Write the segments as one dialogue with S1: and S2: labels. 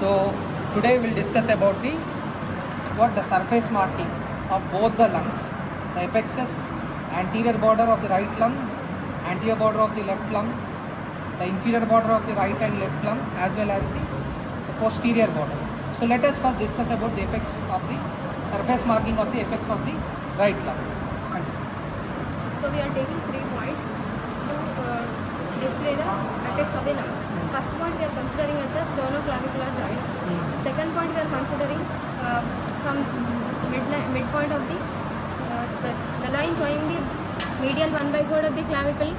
S1: So today we'll discuss about the surface marking of both the lungs, the apexes, anterior border of the right lung, anterior border of the left lung, the inferior border of the right and left lung, as well as the posterior border. So let us first discuss about the apex of the surface marking of the apex of the right lung.
S2: So we are taking 3 points to display the apex of the lung. First point we are considering as the sternoclavicular joint. Second point we are considering from midpoint of the line joining the medial 1/3 of the clavicle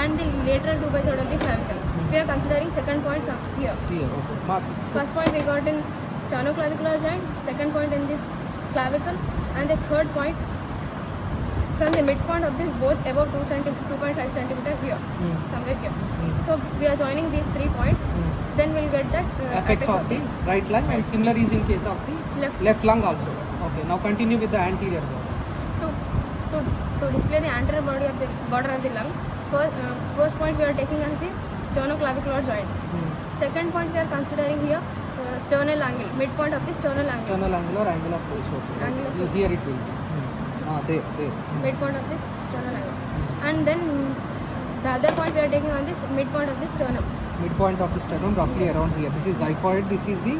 S2: and the lateral 2/3 of the clavicle. We are considering second points up here.
S1: Okay. Mark.
S2: First point we got in sternoclavicular joint, second point in this clavicle, and the third point from the midpoint of this both above 2.5 centimeter here, somewhere here. So we are joining these 3 points, then we'll get that
S1: Apex of the right lung, and similar is in case of the left lung also. Okay, now continue with the anterior border.
S2: To display the anterior border of the lung, first point we are taking as this sternoclavicular joint. Second point we are considering here sternal angle, midpoint of the sternal angle.
S1: Sternal angle or angle of face. Okay.
S2: Angle of
S1: Here it will be. There.
S2: Midpoint of this sternal angle. And then the other point we are taking on this midpoint of the sternum.
S1: Midpoint of the sternum, roughly around here. This is xiphoid, this is the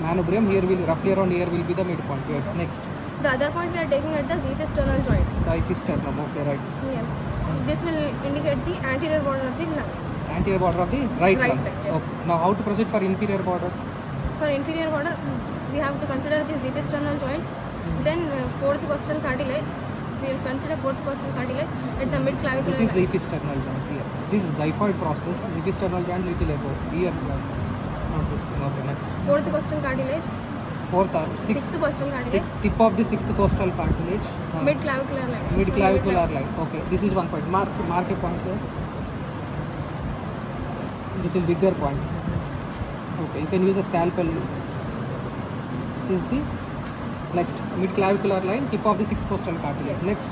S1: manubrium. Here will roughly around here will be the midpoint. Here. Next.
S2: The other point we are taking at the xiphisternal joint.
S1: Xiphisternum. Okay, right.
S2: Yes. This will indicate the anterior border of the lung.
S1: Anterior border of the right lung.
S2: Yes.
S1: Okay. Now how to proceed for inferior border?
S2: For inferior border, we have to consider the xiphisternal joint. Then fourth costal cartilage. We will consider fourth costal cartilage at the mid clavicular.
S1: This is xiphisternal joint here. This is xiphoid process. Xiphisternal joint little above. Here. Not this thing. Okay, next.
S2: Fourth costal cartilage.
S1: Fourth or
S2: Sixth costal cartilage.
S1: Tip of the sixth costal cartilage.
S2: Mid clavicular line.
S1: Mid clavicular line. Okay, this is one point. Mark a point here. Little bigger point. Okay, you can use a scalpel. This is the next mid clavicular line, tip of the sixth costal cartilage.
S2: Yes.
S1: Next,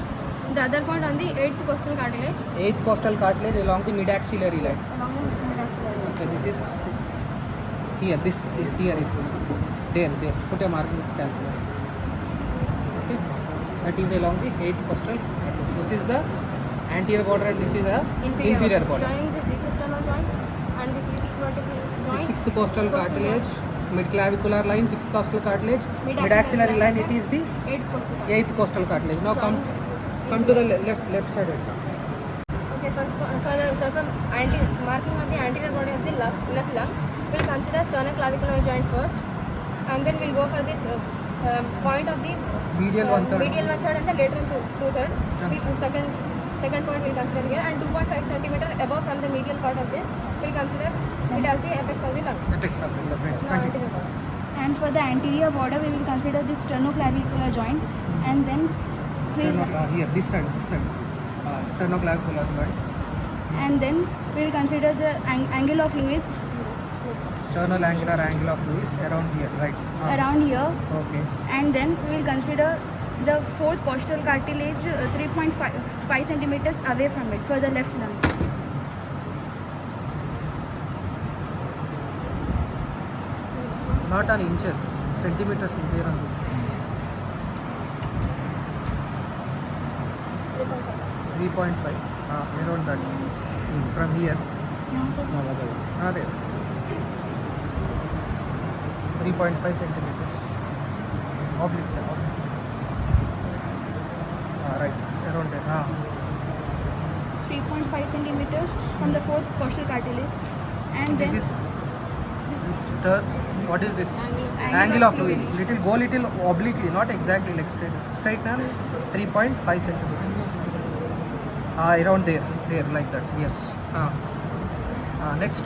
S2: The other point on the eighth costal cartilage.
S1: eighth costal cartilage along the mid axillary line.
S2: Along the mid-axillary line.
S1: Okay, this is sixth. Here, this is here it will be. There. Put a mark with scalpel. Okay, that is along the eighth costal cartilage. This is the anterior border and this is the inferior border.
S2: Joining the xiphisternal joint and the C6 vertebral joint.
S1: Sixth costal cartilage, mid clavicular line, sixth costal cartilage, mid axillary line. It is the eighth costal cartilage. Now come to the left side.
S2: Okay, first for the marking of the anterior body of the left lung, we'll consider sternoclavicular joint first, and then we'll go for this point of the
S1: Medial
S2: 1/3 and the lateral 2/3. Second point we'll consider here, and 2.5 centimeter above from the medial part of this, we'll consider it as the apex of the lung.
S1: Apex of the lung.
S2: Now anterior border.
S3: And for the anterior border, we will consider the sternoclavicular joint, and then
S1: Here, this side. Sternoclavicular joint.
S3: we will consider the angle of Lewis
S1: Sternal angular angle of Lewis around here, right?
S3: around here,
S1: Okay.
S3: and then we will consider the fourth costal cartilage 3.5 centimeters away from it for the left lung.
S1: Not on inches, centimeters is there on this. 3.5. Around that. From here. There. 3.5 centimeters. Oblique. Right. Around there.
S3: 3.5 centimeters from the fourth costal cartilage, and
S1: This
S3: then
S1: is this what is this?
S2: Angle
S1: Angle of Lewis. Go little obliquely, not exactly like straight. Straight now 3.5 centimeters. Around there, like that. Yes. Next.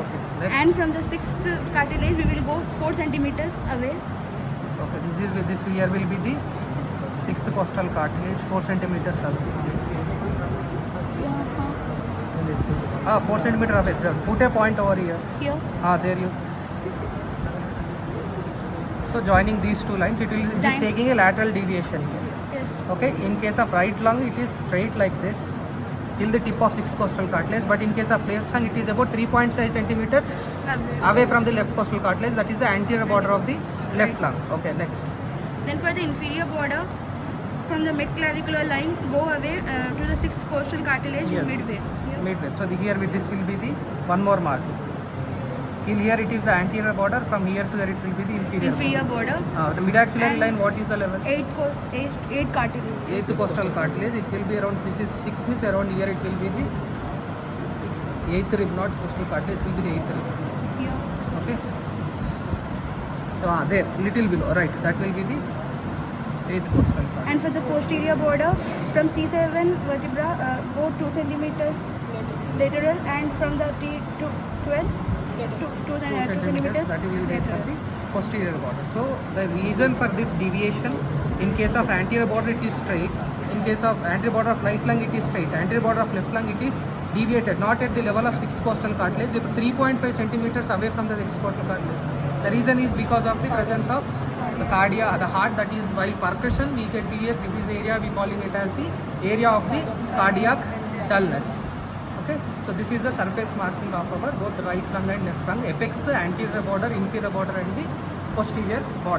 S1: Okay. Next.
S3: and from the sixth cartilage we will go 4 centimeters away.
S1: Okay. This here will be the sixth costal cartilage, 4 centimeters away. 4 centimeter away. Put a point over here.
S3: Here.
S1: There you. So joining these two lines, it is taking a lateral deviation here.
S3: Yes.
S1: Okay. In case of right lung, it is straight like this. till the tip of 6th costal cartilage, but in case of left lung it is about 3.5 centimeters away from the left costal cartilage, that is the anterior border of the left lung. Okay, next.
S3: Then for the inferior border, from the mid-clavicular line, go away to the 6th costal cartilage
S1: Yes.
S3: midway. Here.
S1: Midway. So here with this will be the one more marking. See here it is the anterior border, from here to there it will be the inferior
S3: Inferior border.
S1: The mid-axillary
S3: And-
S1: line, what is the level?
S3: 8 cartilage.
S1: 8th costal cartilage, it will be around, this is 6 means around here it will be the 8th rib, not costal cartilage, it will be the 8th rib.
S3: Here.
S1: Okay, 6. So there, little below, right, that will be the 8th costal cartilage.
S3: And for the posterior border, from C7 vertebra, go 2 centimeters lateral, and from the T to 12, 2 centimeters
S1: that will be there for
S3: lateral.
S1: the posterior border. So the reason for this deviation, in case of anterior border it is straight, in case of anterior border of right lung it is straight, anterior border of left lung it is deviated, not at the level of 6th costal cartilage, 3.5 centimeters away from the 6th costal cartilage. The reason is because of the presence of the the heart, that is while percussion we get the, this is the area we calling it as the area of the cardiac dullness. Okay, so this is the surface marking of our both right lung and left lung, apex, the anterior border, inferior border and the posterior border.